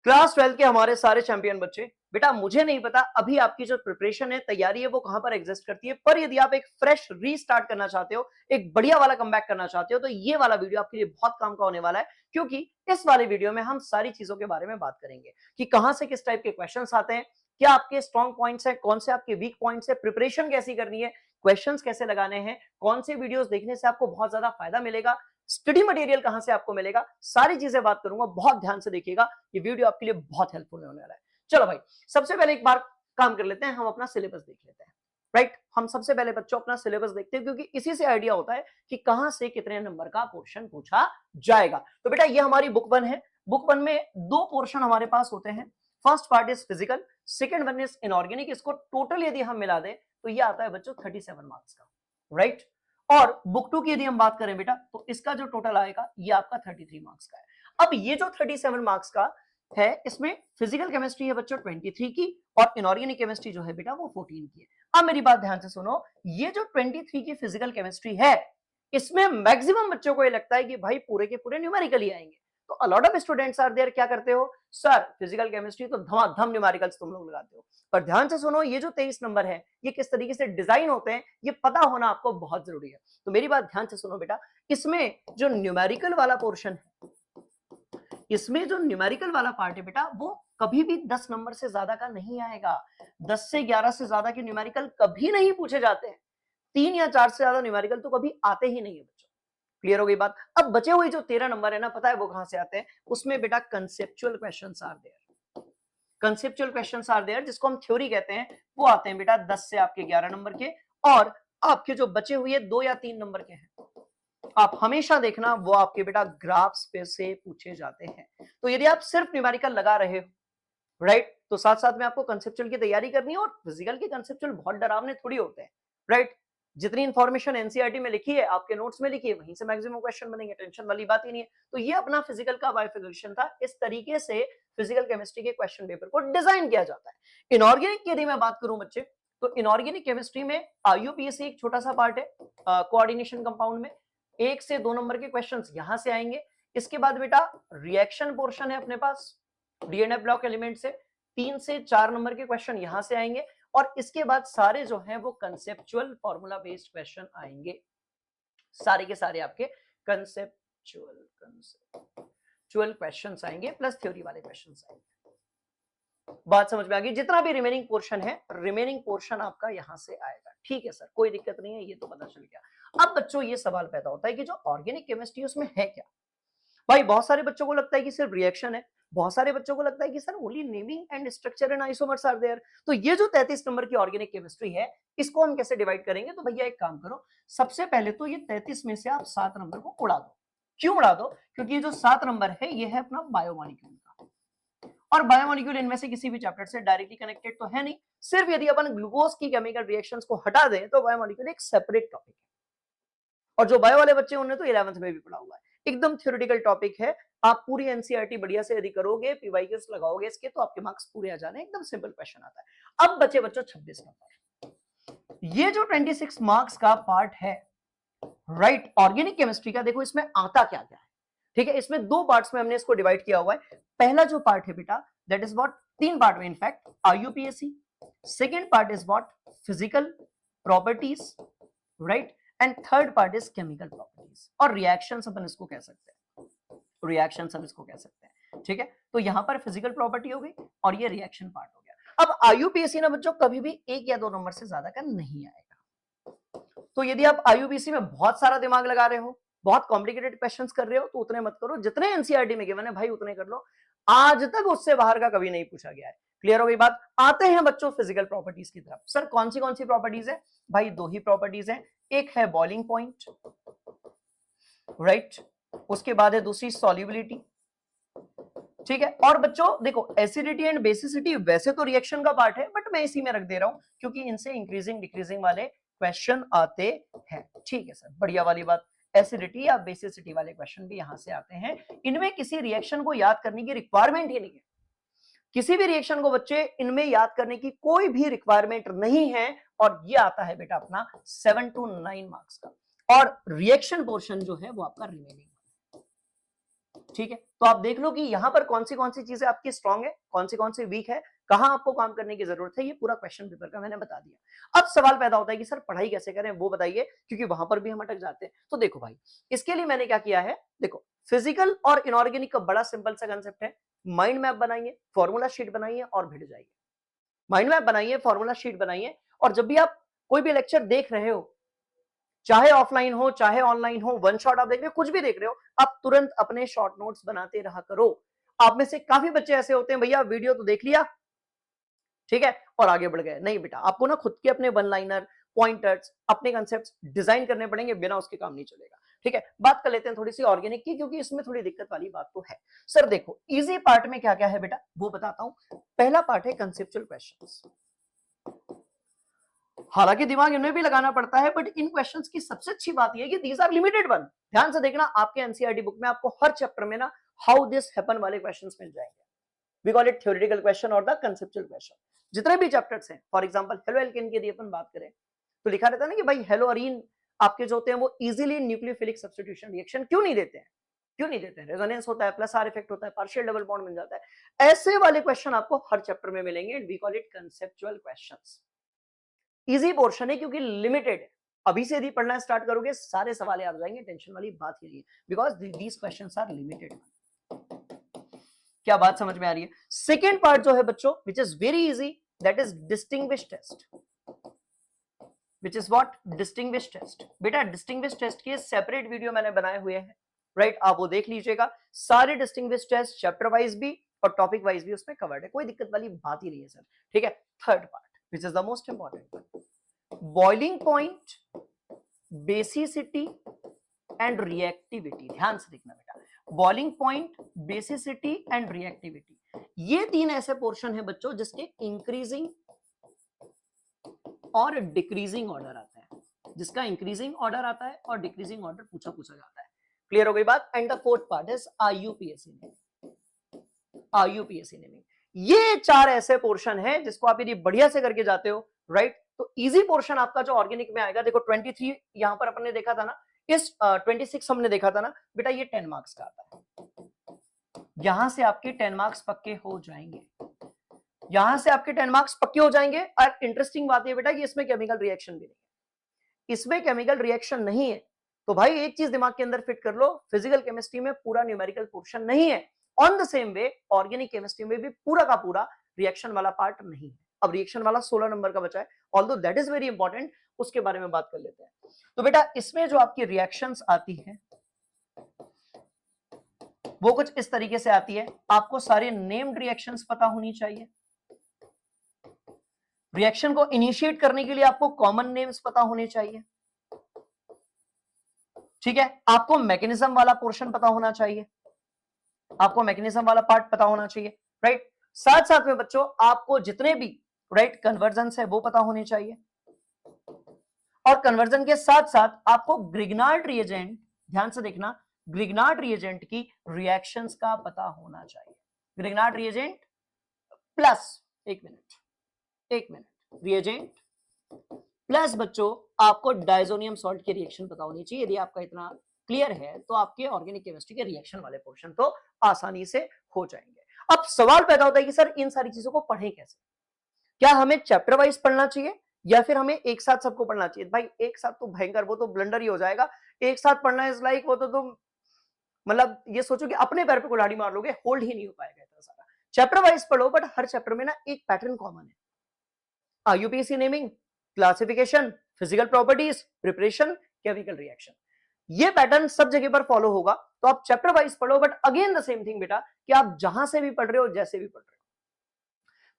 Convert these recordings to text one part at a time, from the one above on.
Class 12 के हमारे सारे चैंपियन बच्चे, बेटा मुझे नहीं पता अभी आपकी जो प्रिपरेशन है, तैयारी है, वो कहां पर एग्जिस्ट करती है, पर यदि आप एक फ्रेश रीस्टार्ट करना चाहते हो, एक बढ़िया वाला कमबैक करना चाहते हो, तो ये वाला वीडियो आपके लिए बहुत काम का होने वाला है। क्योंकि इस वाले वीडियो में हम सारी चीजों के बारे में बात करेंगे कि कहां से किस टाइप के क्वेश्चंस आते हैं, क्या आपके स्ट्रॉन्ग पॉइंट्स हैं, कौन से आपके वीक पॉइंट्स है, प्रिपरेशन कैसी करनी है, क्वेश्चंस कैसे लगाने हैं, कौन से वीडियोस देखने से आपको बहुत ज्यादा फायदा मिलेगा, स्टडी मटेरियल कहां से आपको मिलेगा, सारी चीजें बात करूंगा। बहुत ध्यान से देखिएगा, ये वीडियो आपके लिए बहुत हेल्पफुल होने वाला है। चलो भाई, सबसे पहले एक बार काम कर लेते हैं, हम अपना सिलेबस देख लेते हैं। राइट, हम सबसे पहले बच्चों अपना सिलेबस देखते हैं, क्योंकि इसी से आइडिया होता है कि कहां से कितने नंबर का पोर्शन पूछा जाएगा। तो बेटा ये हमारी बुक 1 है। बुक 1 में दो पोर्शन हमारे पास होते हैं। First part is physical, second one is inorganic. इसको टोटल यदि हम मिला दें तो ये आता है बच्चों 37 मार्क्स का। राइट, और बुक 2 की यदि हम बात करें बेटा, तो इसका जो टोटल आएगा ये आपका 33 मार्क्स का है। अब ये जो 37 मार्क्स का है, इसमें फिजिकल केमिस्ट्री है बच्चों 23 की, और इनऑर्गेनिक केमिस्ट्री जो है बेटा वो 14 की है। अब मेरी बात ध्यान से सुनो, ये जो 23 की फिजिकल केमिस्ट्री है, इसमें मैक्सिमम बच्चों को ये लगता है कि भाई पूरे के पूरे न्यूमेरिकल ही आएंगे। तो a lot of students are there, क्या करते हो सर, फिजिकल केमिस्ट्री तो धमाधम न्यूमेरिकल्स तुम लोग लगाते हो। पर ध्यान से सुनो, ये जो 23 नंबर है, ये किस तरीके से डिजाइन होते हैं, ये पता होना आपको बहुत जरूरी है। तो मेरी बात ध्यान से सुनो बेटा, इसमें जो न्यूमेरिकल वाला पोर्शन है, इसमें जो न्यूमेरिकल वाला पार्ट है बेटा, वो कभी भी 10 नंबर से ज्यादा का नहीं आएगा। 10 से 11 से ज्यादा के न्यूमेरिकल कभी नहीं पूछे जाते हैं। 3 या 4 से ज्यादा न्यूमेरिकल तो कभी आते ही नहीं है बच्चों। क्लियर हो गई बात। अब बचे हुए जो 13 नंबर है ना, पता है वो कहां से आते हैं? उसमें बेटा conceptual questions are there. Conceptual questions are there, जिसको हम थ्योरी कहते हैं, वो आते हैं बेटा 10 से आपके 11 नंबर के। और आपके जो बचे हुए 2 या 3 नंबर के हैं, आप हमेशा देखना वो आपके बेटा ग्राफ्स पे से पूछे जाते हैं। तो यदि आप सिर्फ न्यूमेरिकल लगा रहे हो, राइट, तो साथ साथ में आपको कंसेप्चुअल की तैयारी करनी है। और फिजिकल के कंसेप्चुअल बहुत डरावने थोड़ी होते हैं। राइट, जितनी इंफॉर्मेशन एनसीईआरटी में लिखी है, आपके नोट्स में लिखी है, वहीं से मैक्सिमम क्वेश्चन बनेंगे, टेंशन वाली बात ही नहीं है। तो ये अपना फिजिकल का बाइफिकेशन था। इस तरीके से फिजिकल केमिस्ट्री के क्वेश्चन पेपर को डिजाइन किया जाता है। इनऑर्गेनिक की यदि मैं बात करूं बच्चे, तो इनऑर्गेनिक केमिस्ट्री में आईयूपीएसी एक छोटा सा पार्ट है, कोऑर्डिनेशन कंपाउंड में 1 से 2 नंबर के क्वेश्चंस यहां से आएंगे। इसके बाद बेटा रिएक्शन पोर्शन है अपने पास, डीएनए ब्लॉक एलिमेंट से 3 से 4 नंबर के क्वेश्चन यहां से आएंगे। और इसके बाद सारे जो हैं वो कंसेप्चुअल फॉर्मूला बेस्ड क्वेश्चन आएंगे। सारे के सारे आपके कंसेप्चुअल क्वेश्चंस आएंगे, प्लस थ्योरी वाले क्वेश्चंस आएंगे। बात समझ में आ गई? जितना भी रिमेनिंग पोर्शन है, रिमेनिंग पोर्शन आपका यहां से आएगा। ठीक है सर, कोई दिक्कत नहीं है, ये तो पता चल गया। अब बच्चों ये सवाल पैदा होता है कि जो ऑर्गेनिक केमिस्ट्री उसमें है क्या? भाई बहुत सारे बच्चों को लगता है कि सिर्फ रिएक्शन है, बहुत सारे बच्चों को लगता है कि sir only naming and structure and isomers are there. तो ये जो 33 नंबर की ऑर्गेनिक केमिस्ट्री है, इसको हम कैसे डिवाइड करेंगे? तो भैया एक काम करो, सबसे पहले तो ये 33 में से आप 7 नंबर को उड़ा दो। क्यों उड़ा दो? क्योंकि ये जो 7 नंबर है, ये है अपना बायोमॉलिक्यूल का। और बायोमॉलिक्यूल इनमें से किसी भी चैप्टर से डायरेक्टली कनेक्टेड तो है नहीं। सिर्फ यदि अपन ग्लूकोज की केमिकल रिएक्शंस को हटा दें तो बायोमॉलिक्यूल एक सेपरेट टॉपिक है। और जो बायो वाले बच्चे उन्होंने तो 11th में भी पढ़ा हुआ है, एकदम थ्योरेटिकल टॉपिक है। आप पूरी एनसीईआरटी बढ़िया से यदि करोगे, पीवाईक्यूज लगाओगे इसके, तो आपके मार्क्स पूरे आ जाने। एकदम सिंपल क्वेश्चन आता है। अब बचे बच्चों 26 नंबर। ये जो 26 मार्क्स का पार्ट है, राइट, ऑर्गेनिक केमिस्ट्री का, देखो इसमें आता क्या क्या है। ठीक है, इसमें 2 पार्ट्स में हमने इसको डिवाइड किया हुआ है। पहला जो पार्ट है बेटा, दैट इज व्हाट, 3 पार्ट में in fact, IUPAC. Second part is what, physical properties, right, and third part is chemical properties. और रिएक्शंस अपन इसको कह सकते हैं, रिएक्शंस हम इसको कह सकते हैं। ठीक है, तो यहां पर फिजिकल प्रॉपर्टी हो गई और ये रिएक्शन पार्ट हो गया। अब आईयूपीएसी ना बच्चों कभी भी 1 या 2 नंबर से ज्यादा का नहीं आएगा। तो यदि आप आईयूपीएसी में बहुत सारा दिमाग लगा रहे हो, बहुत कॉम्प्लिकेटेड क्वेश्चंस कर रहे हो, तो उतने मत करो। जितने एनसीईआरटी में गिवन है भाई उतने कर लो। आज तक उससे बाहर का कभी नहीं पूछा गया है। क्लियर हो गई बात? आते हैं बच्चों फिजिकल प्रॉपर्टीज की तरफ। सर कौन सी प्रॉपर्टीज है? भाई 2 ही प्रॉपर्टीज है। एक है बॉइलिंग पॉइंट, राइट, उसके बाद है दूसरी सॉल्युबिलिटी। ठीक है, और बच्चों देखो एसिडिटी एंड बेसिसिटी वैसे तो रिएक्शन का पार्ट है, बट मैं इसी में रख दे रहा हूं क्योंकि इनसे इंक्रीजिंग डिक्रीजिंग वाले क्वेश्चन आते हैं। ठीक है सर, बढ़िया वाली बात। एसिडिटी या बेसिसिटी वाले क्वेश्चन भी यहां से आते हैं। इनमें किसी रिएक्शन को याद करने की रिक्वायरमेंट ही नहीं है। किसी भी रिएक्शन को बच्चे इनमें याद करने की कोई भी रिक्वायरमेंट नहीं है। और ये आता है बेटा अपना 7 to 9 मार्क्स का। और रिएक्शन पोर्शन जो है वो आपका रिमेनिंग। ठीक है, तो आप देख लो कि यहां पर कौन सी चीजें आपकी स्ट्रांग है, कौन सी वीक है, कहां आपको काम करने की जरूरत है, ये पूरा क्वेश्चन पेपर का मैंने बता दिया। अब सवाल पैदा होता है कि सर पढ़ाई कैसे करें, वो बताइए, क्योंकि वहां पर भी हम अटक जाते हैं। तो देखो भाई, इसके लिए मैंने क्या किया है, देखो फिजिकल और इनऑर्गेनिक का बड़ा सिंपल सा कंसेप्ट है। माइंड मैप बनाइए, फॉर्मूला शीट बनाइए और भिड़ जाइए। माइंड मैप बनाइए, फॉर्मूला शीट बनाइए, और जब भी आप कोई भी लेक्चर देख रहे हो, चाहे ऑफलाइन हो चाहे ऑनलाइन हो, वन शॉट आप देख रहे हो, कुछ भी देख रहे हो, आप तुरंत अपने शॉर्ट नोट्स बनाते रहा करो। आप में से काफी बच्चे ऐसे होते हैं, भैया वीडियो तो देख लिया, ठीक है, और आगे बढ़ गए। नहीं बेटा, आपको ना खुद के अपने वन लाइनर, पॉइंटर्स, अपने कंसेप्ट्स डिजाइन करने पड़ेंगे, बिना उसके काम नहीं चलेगा। ठीक है, बात कर लेते हैं थोड़ी सी ऑर्गेनिक की, क्योंकि इसमें थोड़ी दिक्कत वाली बात तो है। सर देखो, इजी पार्ट में क्या क्या है बेटा, वो बताता हूं। पहला पार्ट है कंसेप्चुअल क्वेश्चंस। हालांकि दिमाग इनमें भी लगाना पड़ता है, बट इन क्वेश्चंस की सबसे अच्छी बात यह है कि दीज आर लिमिटेड वन। ध्यान से देखना, आपके एनसीईआरटी बुक में आपको हर चैप्टर में ना हाउ दिस हैपन वाले क्वेश्चंस मिल जाएंगे। We call it theoretical question और द कंसेप्चुअल क्वेश्चन। जितने भी चैप्टर्स हैं, फॉर एग्जांपल हेलो एल्केन की यदि अपन बात करें, तो लिखा रहता है ना कि भाई हेलो अरीन आपके जो होते हैं वो इजीली न्यूक्लियोफिलिक सब्स्टिट्यूशन रिएक्शन क्यों नहीं देते हैं, क्यों नहीं देते हैं? रेजोनेंस होता है, प्लस आर इफेक्ट होता है, पार्शियल डबल बॉन्ड मिल जाता है। ऐसे वाले क्वेश्चन आपको हर चैप्टर में मिलेंगे। We call it conceptual questions. Easy portion है क्योंकि लिमिटेड है। अभी से यदि पढ़ना स्टार्ट करोगे, सारे सवाल याद हो जाएंगे, टेंशन वाली बात ही नहीं है, because these questions are limited. क्या बात समझ में आ रही है? सेकेंड पार्ट जो है बच्चों, which is very easy, that is distinguish test. Which is what? Distinguish test. बेटा डिस्टिंग्विश टेस्ट के सेपरेट वीडियो मैंने बनाए हुए हैं, राइट? आप वो देख लीजिएगा। सारे डिस्टिंग्विश टेस्ट चैप्टर वाइज भी और टॉपिक वाइज भी उसमें कवर्ड है, कोई दिक्कत वाली बात ही नहीं है सर। ठीक है, third part which is the most important, boiling point, basicity and reactivity. ध्यान से देखना बेटा, boiling point, basicity and reactivity, ये तीन ऐसे पोर्शन है बच्चों जिसके इंक्रीजिंग और डिक्रीजिंग ऑर्डर आता है, जिसका इंक्रीजिंग ऑर्डर आता है और डिक्रीजिंग ऑर्डर पूछा जाता है। क्लियर हो गई बात? And the fourth part is आईयूपीएससी naming. आईयूपीएससी naming, ये चार ऐसे पोर्शन है जिसको आप यदि बढ़िया से करके जाते हो, राइट, तो इजी पोर्शन आपका जो ऑर्गेनिक में आएगा। देखो 23 यहां पर अपन ने देखा था ना, इस 26 हमने देखा था ना बेटा, ये 10 मार्क्स का आता है। यहां से आपके 10 मार्क्स पक्के हो जाएंगे, यहां से आपके 10 मार्क्स पक्के हो जाएंगे। और इंटरेस्टिंग बात है बेटा कि इसमें केमिकल रिएक्शन भी नहीं है, इसमें केमिकल रिएक्शन नहीं है। तो भाई एक चीज दिमाग के अंदर फिट कर लो, फिजिकल केमिस्ट्री में पूरा न्यूमेरिकल पोर्शन नहीं है। On the same way organic chemistry में भी पूरा का पूरा रिएक्शन वाला पार्ट नहीं है। अब रिएक्शन वाला 16 नंबर का बचा है, although that is very important, उसके बारे में बात कर लेते हैं। तो बेटा इसमें जो आपकी रिएक्शंस आती है वो कुछ इस तरीके से आती है। आपको सारे नेम्ड रिएक्शंस पता होनी चाहिए। रिएक्शन को इनिशिएट करने के लिए आपको कॉमन नेम्स पता होने चाहिए, ठीक है? आपको मैकेनिज्म वाला पोर्शन पता होना चाहिए, आपको मैकेनिज्म वाला पार्ट पता होना चाहिए, राइट? साथ साथ में बच्चों आपको जितने भी राइट कन्वर्जन है वो पता होने चाहिए, और कन्वर्जन के साथ साथ आपको ग्रिग्नार्ड रिएजेंट, ध्यान से देखना, ग्रिग्नार्ड रिएजेंट की रिएक्शंस का पता होना चाहिए। ग्रिग्नार्ड रिएजेंट प्लस एक मिनट रिएजेंट प्लस बच्चों आपको डायजोनियम सॉल्ट की रिएक्शन पता होनी चाहिए। यदि आपका इतना क्लियर है तो आपके ऑर्गेनिक केमिस्ट्री के रिएक्शन वाले पोर्शन तो आसानी से हो जाएंगे। अब सवाल पैदा होता है कि सर इन सारी चीजों को पढ़ें कैसे? क्या हमें चैप्टर वाइज पढ़ना चाहिए या फिर हमें एक साथ सबको पढ़ना चाहिए? भाई एक साथ तो भयंकर, वो तो ब्लंडर ही हो जाएगा। एक साथ पढ़ना इज लाइक, वो तो तुम मतलब ये सोचो कि अपने पैर पे कुल्हाड़ी मार लोगे, होल्ड ही नहीं हो पाएगा इतना सारा। चैप्टर वाइज पढ़ो, बट हर चैप्टर में ना एक पैटर्न कॉमन है। आईयूपीएससी naming, classification, physical properties, preparation, chemical reaction, ये पैटर्न सब जगह पर फॉलो होगा। तो आप चैप्टर वाइज पढ़ो, but again the same thing बेटा कि आप जहां से भी पढ़ रहे हो, जैसे भी पढ़ रहे हो,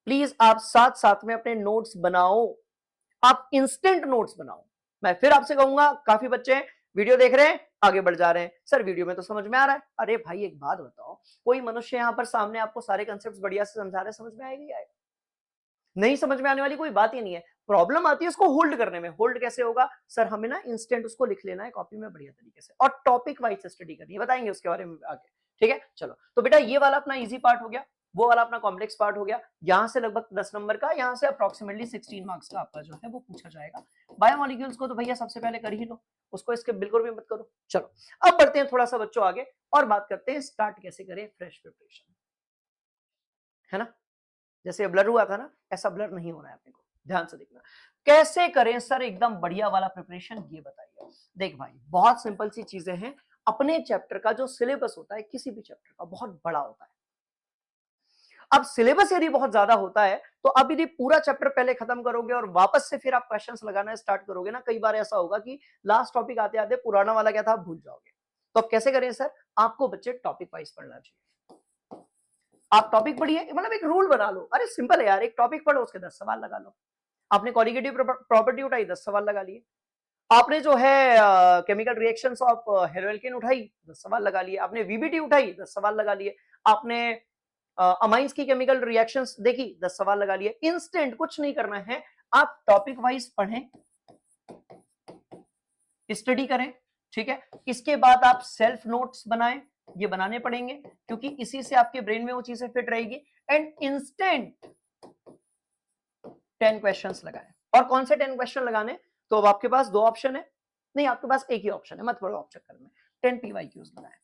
प्लीज आप साथ साथ में अपने नोट्स बनाओ, आप इंस्टेंट नोट्स बनाओ। मैं फिर आपसे कहूंगा, काफी बच्चे वीडियो देख रहे हैं, आगे बढ़ जा रहे हैं, सर वीडियो में तो समझ में आ रहा है। अरे भाई एक बात बताओ, कोई मनुष्य यहां पर सामने आपको सारे कंसेप्ट बढ़िया से समझा रहे हैं, समझ में आएगा ही आएगा? नहीं समझ में आने वाली कोई बात ही नहीं है। प्रॉब्लम आती है उसको होल्ड करने में। होल्ड कैसे होगा? सर हमें ना इंस्टेंट उसको लिख लेना है कॉपी में बढ़िया तरीके से, और टॉपिक वाइज स्टडी करनी है, बताएंगे उसके बारे में आगे। ठीक है, चलो। तो बेटा ये वाला अपना इजी पार्ट हो गया। वो वाला अपना कॉम्प्लेक्स पार्ट हो गया। यहां से लगभग 10 नंबर का, यहां से अप्रोक्सीमेटली 16 मार्क्स का आपका जो है वो पूछा जाएगा। बायोमोलिक्यूल्स को तो भैया सबसे पहले कर ही लो, उसको इसके बिल्कुल भी मत करो। चलो अब बढ़ते हैं थोड़ा सा बच्चों आगे और बात करते हैं स्टार्ट कैसे करें फ्रेश प्रिपरेशन, है ना। जैसे ब्लर हुआ था ना, ऐसा ब्लर नहीं होना है अपने को, ध्यान से देखना। कैसे करें सर एकदम बढ़िया वाला प्रिपरेशन, ये बताइए। देख भाई बहुत सिंपल सी चीजें हैं। अपने चैप्टर का जो सिलेबस होता है किसी भी चैप्टर का बहुत बड़ा होता है। अब सिलेबस यदि बहुत ज्यादा होता है तो अब यदि पूरा चैप्टर पहले खत्म करोगे और वापस से फिर आप क्वेश्चंस लगाना स्टार्ट करोगे ना, कई बार ऐसा होगा कि लास्ट टॉपिक आते आते पुराना वाला क्या था भूल जाओगे। तो अब कैसे करें सर, आपको बच्चे टॉपिक वाइज पढ़ना चाहिए। आप टॉपिक पढ़िए, मतलब एक रूल बना लो। अरे सिंपल है यार, एक टॉपिक पढ़ो उसके 10 सवाल लगा लो। आपने कॉलिगेटिव प्रॉपर्टी उठाई, 10 सवाल लगा लिए। आपने जो है केमिकल रिएक्शंस ऑफ हेलोएल्केन उठाई, 10 सवाल लगा लिए। आपने वीबीटी उठाई, 10 सवाल लगा लिए। आपने अमाइंस की केमिकल रिएक्शंस देखी, 10 सवाल लगा लिए। इंस्टेंट कुछ नहीं करना है, आप टॉपिक वाइज पढ़ें, स्टडी करें, ठीक है। इसके बाद आप सेल्फ नोट्स बनाएं, ये बनाने पड़ेंगे क्योंकि इसी से आपके ब्रेन में वो चीजें फिट रहेगी। एंड इंस्टेंट 10 क्वेश्चंस लगाएं। और कौन से 10 क्वेश्चन लगाने, तो अब आपके पास 2 ऑप्शन है, नहीं आपके पास एक ही ऑप्शन है, मत पढ़ो आप चक्कर में। 10 पीवाईक्यूज लगाएं।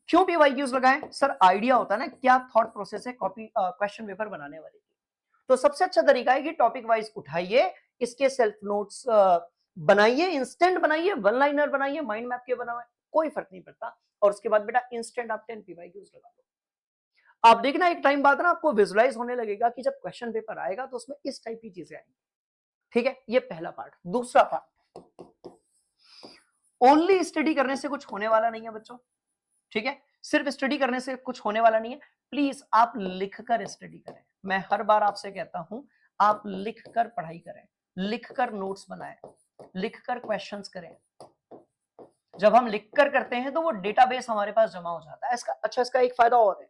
क्यों पीवाईक्यूज लगाएं सर, आइडिया होता है ना क्या थॉट प्रोसेस है कॉपी क्वेश्चन पेपर बनाने वाले की। तो सबसे अच्छा तरीका है कि टॉपिक वाइज उठाइए, इसके सेल्फ नोट्स बनाइए, इंस्टेंट बनाइए, वन लाइनर बनाइए, माइंड मैप के बनाए, कोई फर्क नहीं पड़ता। और उसके बाद बेटा इंस्टेंट आप 10 पीवाईक्यूज लगा दो। आप देखना एक टाइम बाद ना आपको विजुलाइज होने लगेगा कि जब क्वेश्चन पेपर आएगा तो उसमें इस टाइप की चीजें आएंगी, ठीक है। ये पहला पार्ट। दूसरा पार्ट, ओनली स्टडी करने से कुछ होने वाला नहीं है बच्चों, ठीक है। सिर्फ स्टडी करने से कुछ होने वाला नहीं है। प्लीज आप लिखकर स्टडी करें। मैं हर बार आपसे कहता हूं, आप लिखकर पढ़ाई करें, लिखकर नोट्स बनाएं, लिखकर क्वेश्चंस करें। जब हम लिखकर करते हैं तो वो डेटाबेस हमारे पास जमा हो जाता है। इसका एक फायदा और है,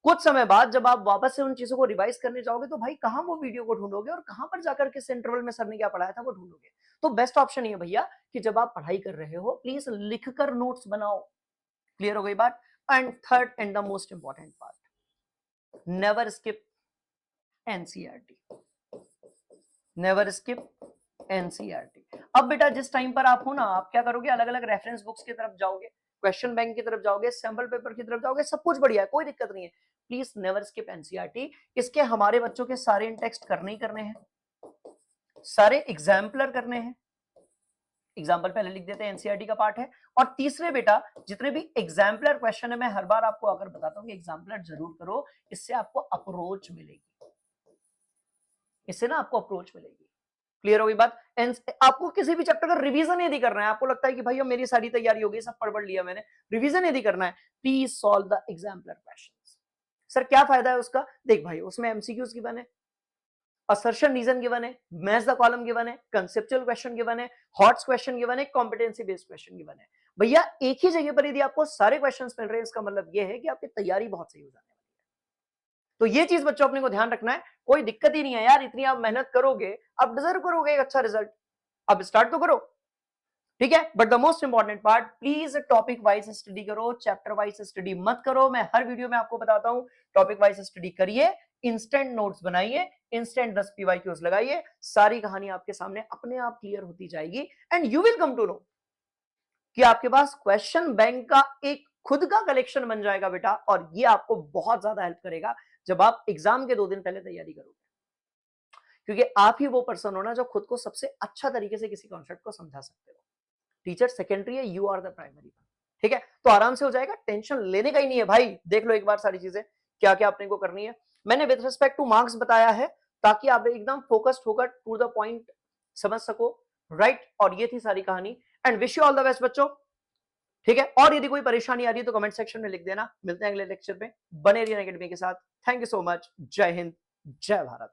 कुछ समय बाद जब आप वापस से उन चीजों को रिवाइज करने जाओगे तो भाई कहां वो वीडियो को ढूंढोगे और कहां पर जाकर किस इंटरवल में सर ने क्या पढ़ाया था वो ढूंढोगे। तो बेस्ट ऑप्शन ये भैया कि जब आप पढ़ाई कर रहे हो प्लीज लिखकर नोट्स बनाओ। क्लियर हो गई बात। And third and the most important part, never skip NCERT, never skip NCERT. अब बेटा जिस टाइम पर आप हो ना, आप क्या करोगे, अलग अलग रेफरेंस बुक्स की तरफ जाओगे, क्वेश्चन बैंक की तरफ जाओगे, सैंपल पेपर की तरफ जाओगे, सब कुछ बढ़िया है, कोई दिक्कत नहीं है। Please never skip NCERT. इसके हमारे बच्चों के सारे टेक्स्ट करने ही करने हैं, सारे एग्जाम्पलर करने हैं। एग्जाम्पल पहले लिख देते हैं, एनसीईआरटी का पार्ट है। और तीसरे बेटा जितने भी एग्जाम्पलर क्वेश्चन है, मैं हर बार आपको अगर बताता हूं कि एग्जाम्पलर जरूर करो, इससे आपको अप्रोच मिलेगी, इससे ना आपको अप्रोच मिलेगी। क्लियर होगी बात। आपको किसी भी चैप्टर का रिवीजन यदि करना है, आपको लगता है कि भाई मेरी सारी तैयारी हो गई, सब पढ़ लिया मैंने, रिवीजन यदि करना है, please solve the exemplar questions. Sir क्या फायदा है उसका, देख भाई उसमें एमसीक्यूज गिवन है, असर्शन रीजन गिवन है, मैच द कॉलम गिवन है, कंसेप्चुअल क्वेश्चन गिवन है, हॉट्स क्वेश्चन गिवन है, कॉम्पिटेंसी बेस्ड क्वेश्चन गिवन है। भैया एक ही जगह पर यदि आपको सारे क्वेश्चंस मिल रहे हैं, इसका मतलब यह है कि आपकी तैयारी बहुत सही हो जाने वाली है। तो ये चीज बच्चों अपने को ध्यान रखना है। कोई दिक्कत ही नहीं है यार, इतनी आप मेहनत करोगे, आप डिजर्व करोगे एक अच्छा रिजल्ट। अब स्टार्ट तो करो, ठीक है। But the most important part, please topic wise study करो, चैप्टर वाइज स्टडी मत करो। मैं हर वीडियो में आपको बताता हूं, टॉपिक वाइज स्टडी करिए, इंस्टेंट नोट्स बनाइए, इंस्टेंट 10 पीवाईक्यूज लगाइए, सारी कहानी आपके सामने अपने आप क्लियर होती जाएगी। And you will come to know कि आपके पास क्वेश्चन बैंक का एक खुद का कलेक्शन बन जाएगा बेटा। और ये आपको बहुत ज्यादा हेल्प करेगा जब आप एग्जाम के 2 दिन पहले तैयारी करोगे, क्योंकि आप ही वो पर्सन हो ना जो खुद को सबसे अच्छा तरीके से किसी कॉन्सेप्ट को समझा सकते हो। टीचर सेकेंडरी है, यू आर द प्राइमरी, ठीक है। तो आराम से हो जाएगा, टेंशन लेने का ही नहीं है भाई। देख लो एक बार सारी चीजें क्या क्या अपने को करनी है। मैंने विद रिस्पेक्ट टू मार्क्स बताया है ताकि आप एकदम फोकस्ड होकर टू द पॉइंट समझ सको, राइट। और ये थी सारी कहानी। And wish you all the best बच्चों, ठीक है। और यदि कोई परेशानी आ रही है तो कमेंट सेक्शन में लिख देना। मिलते हैं अगले लेक्चर में, बने रहिए अकेडमी के साथ। Thank you so much. जय हिंद, जय भारत।